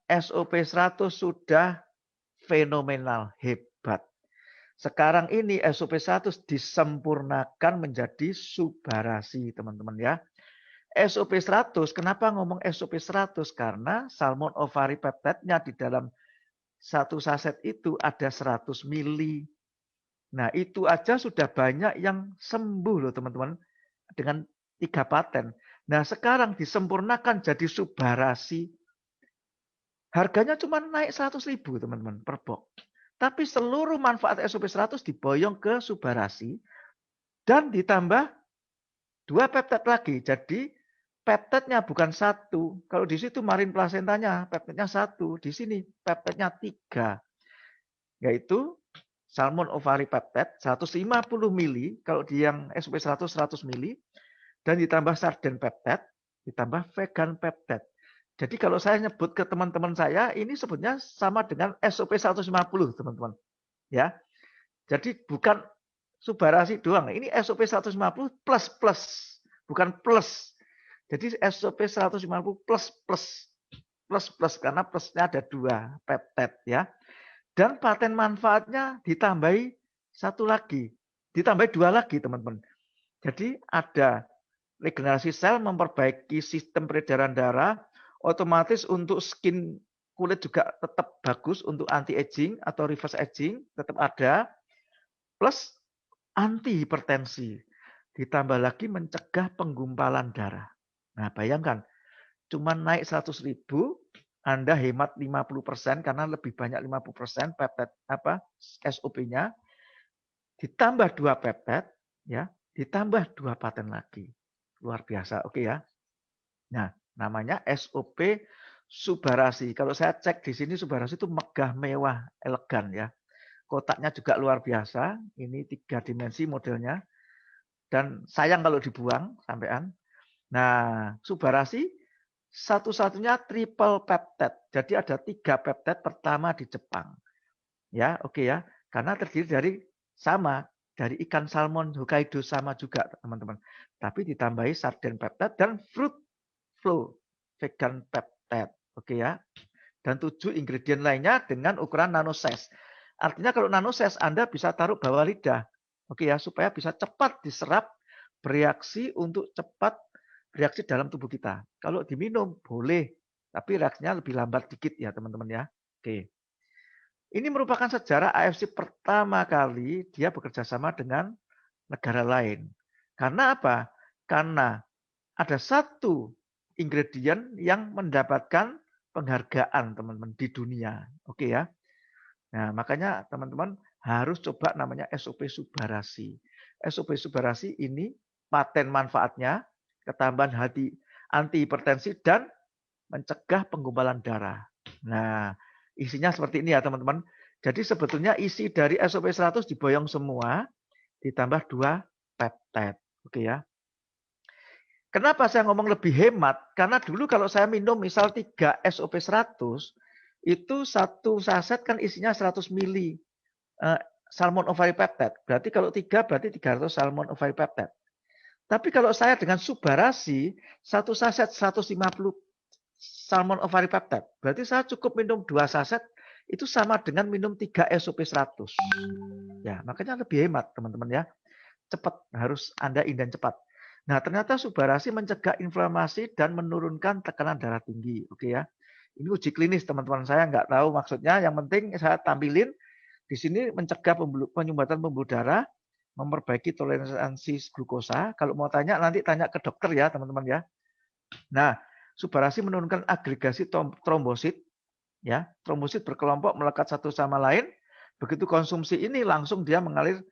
SOP 100 sudah fenomenal, hebat. Sekarang ini SOP 100 disempurnakan menjadi subarasi, teman-teman ya. SOP 100, kenapa ngomong SOP 100? Karena salmon ovari peptide-nya di dalam satu saset itu ada 100 mili. Nah, itu aja sudah banyak yang sembuh loh, teman-teman, dengan 3 paten. Nah, sekarang disempurnakan jadi subarasi. Harganya cuma naik 100.000, teman-teman, per box. Tapi seluruh manfaat SOP 100 diboyong ke subarasi dan ditambah 2 peptide lagi. Jadi peptide-nya bukan 1. Kalau di situ marin placentanya peptide-nya 1, di sini peptide-nya 3. Yaitu salmon ovari peptide 150 mili, kalau di yang SOP 100 mili, dan ditambah sarden peptide, ditambah vegan peptide. Jadi kalau saya nyebut ke teman-teman saya, ini sebetulnya sama dengan SOP 150, teman-teman. Ya, jadi bukan subarasi doang. Ini SOP 150 plus plus, bukan plus. Jadi SOP 150 plus plus plus plus karena plusnya ada 2 peptide ya. Dan paten manfaatnya ditambahi 1 lagi, ditambahi 2 lagi, teman-teman. Jadi ada regenerasi sel, memperbaiki sistem peredaran darah, otomatis untuk skin kulit juga tetap bagus untuk anti aging atau reverse aging tetap ada, plus anti hipertensi. Ditambah lagi mencegah penggumpalan darah. Nah, bayangkan, cuma naik 100.000, Anda hemat 50% karena lebih banyak 50% peptide SOP-nya, ditambah 2 peptide ya, ditambah 2 paten lagi. Luar biasa, oke ya. Nah, namanya SOP Subarasi. Kalau saya cek di sini Subarasi itu megah, mewah, elegan ya. Kotaknya juga luar biasa. Ini 3 dimensi modelnya. Dan sayang kalau dibuang sampean. Nah, Subarasi satu-satunya triple peptide. Jadi ada 3 peptide pertama di Jepang. Ya, oke ya. Karena terdiri dari sama dari ikan salmon Hokkaido sama juga, teman-teman. Tapi ditambahi sarden peptide dan fruit flow vegan peptide. Oke ya. Dan 7 ingredient lainnya dengan ukuran nanosize. Artinya kalau nanosize Anda bisa taruh bawah lidah. Oke ya, supaya bisa cepat diserap, bereaksi untuk cepat bereaksi dalam tubuh kita. Kalau diminum boleh, tapi reaksinya lebih lambat dikit ya, teman-teman ya. Oke. Ini merupakan sejarah AFC pertama kali dia bekerja sama dengan negara lain. Karena apa? Karena ada satu ingredient yang mendapatkan penghargaan, teman-teman, di dunia. Oke ya. Nah, makanya teman-teman harus coba namanya SOP Subarasi. SOP Subarasi ini paten manfaatnya, ketambahan anti hipertensi dan mencegah penggumpalan darah. Nah, isinya seperti ini ya, teman-teman. Jadi sebetulnya isi dari SOP 100 diboyong semua, ditambah 2 peptide. Oke ya. Kenapa saya ngomong lebih hemat? Karena dulu kalau saya minum misal 3 SOP 100, itu satu saset kan isinya 100 mili salmon ovari peptide. Berarti kalau 3 berarti 300 salmon ovari peptide. Tapi kalau saya dengan subarasi, satu saset 150 salmon ovari peptide. Berarti saya cukup minum 2 saset, itu sama dengan minum 3 SOP 100. Ya, makanya lebih hemat, teman-teman ya. Cepat, harus Anda indan cepat. Nah, ternyata subarasi mencegah inflamasi dan menurunkan tekanan darah tinggi. Oke ya. Ini uji klinis, teman-teman. Saya nggak tahu maksudnya. Yang penting saya tampilin di sini mencegah penyumbatan pembuluh darah, memperbaiki toleransi glukosa. Kalau mau tanya nanti tanya ke dokter ya, teman-teman ya. Nah, subarasi menurunkan agregasi trombosit ya. Trombosit berkelompok melekat satu sama lain. Begitu konsumsi ini langsung dia mengalir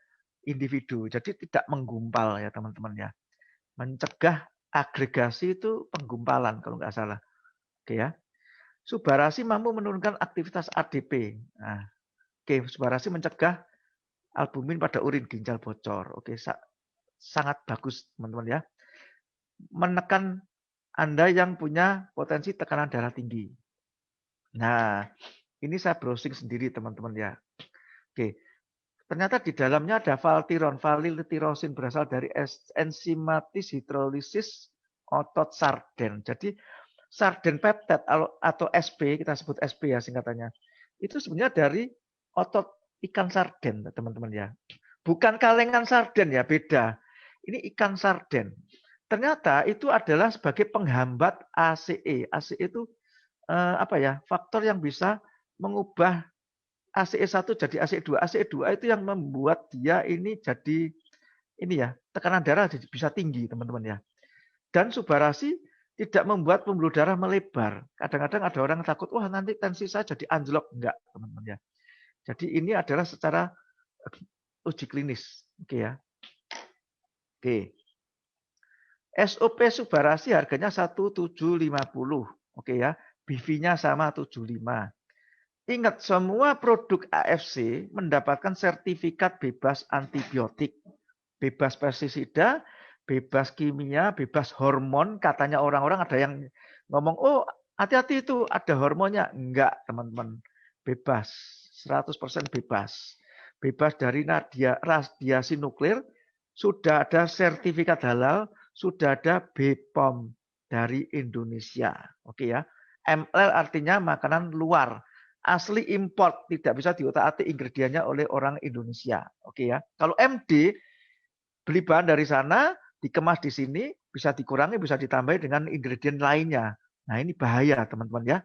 individu. Jadi tidak menggumpal ya, teman-teman ya. Mencegah agregasi itu penggumpalan kalau nggak salah. Oke ya. Subarasi mampu menurunkan aktivitas ADP. Nah, oke, subarasi mencegah albumin pada urin ginjal bocor. Oke, sangat bagus teman-teman ya. Menekan Anda yang punya potensi tekanan darah tinggi. Nah, ini saya browsing sendiri teman-teman ya. Oke, ternyata di dalamnya ada valtiron, valiltirosin berasal dari enzimatis hidrolisis otot sarden. Jadi sarden peptide atau SP, kita sebut SP ya singkatannya. Itu sebenarnya dari otot ikan sarden, teman-teman ya. Bukan kalengan sarden ya, beda. Ini ikan sarden. Ternyata itu adalah sebagai penghambat ACE. ACE itu apa ya? Faktor yang bisa mengubah ACE1 jadi ACE2. ACE2 itu yang membuat dia ini jadi ini ya, tekanan darah jadi bisa tinggi, teman-teman ya. Dan subarasi tidak membuat pembuluh darah melebar. Kadang-kadang ada orang yang takut, wah nanti tensi saya jadi anjlok. Enggak, teman-teman ya. Jadi ini adalah secara uji klinis. Oke ya. Oke. SOP subarasi harganya 1750. Oke ya. BV-nya sama 75. Ingat, semua produk AFC mendapatkan sertifikat bebas antibiotik, bebas pestisida, bebas kimia, bebas hormon. Katanya orang-orang ada yang ngomong, oh hati-hati itu ada hormonnya. Enggak, teman-teman. Bebas, 100% bebas. Bebas dari radiasi nuklir, sudah ada sertifikat halal, sudah ada BPOM dari Indonesia. Oke ya. ML artinya makanan luar. Asli import, tidak bisa diutak-atik ingredientnya oleh orang Indonesia. Oke ya. Kalau MD, beli bahan dari sana, dikemas di sini, bisa dikurangi, bisa ditambah dengan ingredient lainnya. Nah ini bahaya teman-teman ya.